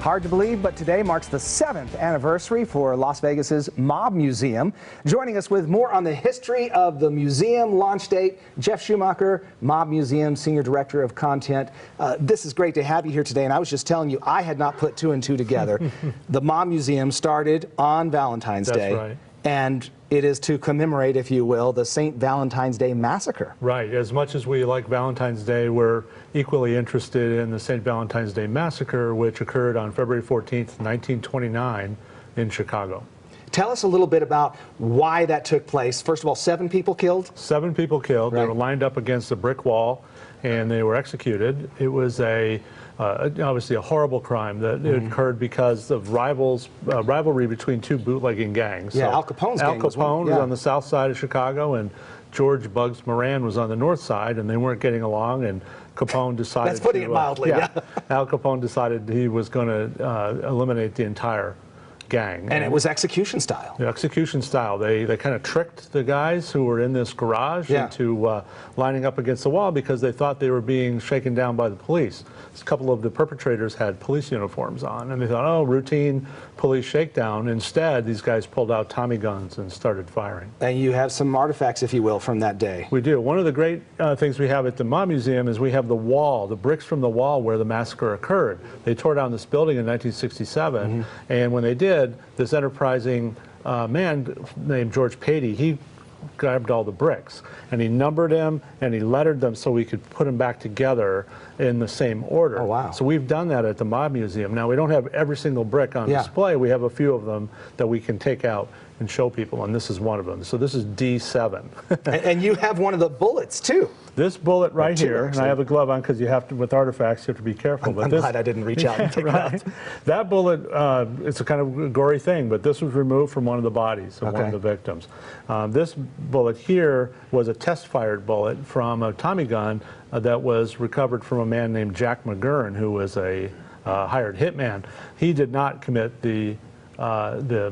Hard to believe, but today marks the 7th anniversary for Las Vegas's Mob Museum. Joining us with more on the history of the museum launch date, Jeff Schumacher, Mob Museum Senior Director of Content. This is great to have you here today, and I was just telling you, I had not put two and two together. The Mob Museum started on Valentine's Day. That's right. And it is to commemorate, if you will, the St. Valentine's Day Massacre. Right. As much as we like Valentine's Day, we're equally interested in the St. Valentine's Day Massacre, which occurred on February 14th, 1929 in Chicago. Tell us a little bit about why that took place. First of all, 7 people killed? 7 people killed. Right. They were lined up against a brick wall, and they were executed. It was obviously a horrible crime that occurred because of rivalry between 2 bootlegging gangs. Yeah, so Al Capone's Al gang Capone was yeah. on the south side of Chicago, and George Bugs Moran was on the north side, and they weren't getting along, and Capone decided That's putting it mildly, yeah. Al Capone decided he was going to eliminate the entire gang. And it was execution style. The execution style. They kind of tricked the guys who were in this garage into lining up against the wall because they thought they were being shaken down by the police. A couple of the perpetrators had police uniforms on, and they thought, oh, routine police shakedown. Instead, these guys pulled out Tommy guns and started firing. And you have some artifacts, if you will, from that day. We do. One of the great things we have at the Mob Museum is we have the wall, the bricks from the wall where the massacre occurred. They tore down this building in 1967, and when they did, this enterprising man named George Patey, he grabbed all the bricks and he numbered them and he lettered them so we could put them back together in the same order. Oh, wow. So we've done that at the Mob Museum. Now we don't have every single brick on display. We have a few of them that we can take out and show people, and this is one of them. So this is D7. And you have one of the bullets too. This bullet right here, and I have a glove on because you have to, with artifacts, you have to be careful. I'm glad I didn't reach out and pick it up. That bullet, it's a kind of gory thing, but this was removed from one of the bodies of one of the victims. This bullet here was a test-fired bullet from a Tommy gun that was recovered from a man named Jack McGurn, who was a hired hitman. He did not commit the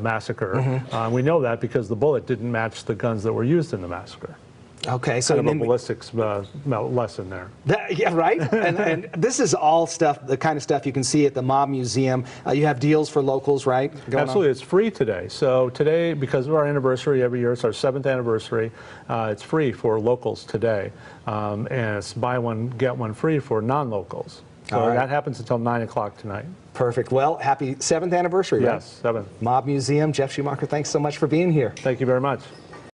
massacre. We know that because the bullet didn't match the guns that were used in the massacre. Okay, so kind of a ballistics lesson there. Yeah, right. and this is all stuff, the kind of stuff you can see at the Mob Museum. You have deals for locals, right? Absolutely, it's free today. So today, because of our anniversary every year, it's our 7th anniversary. It's free for locals today, and it's buy one get one free for non-locals. So that happens until 9 o'clock tonight. Perfect. Well, happy 7th anniversary. Yes, right? 7th. Mob Museum. Jeff Schumacher, thanks so much for being here. Thank you very much.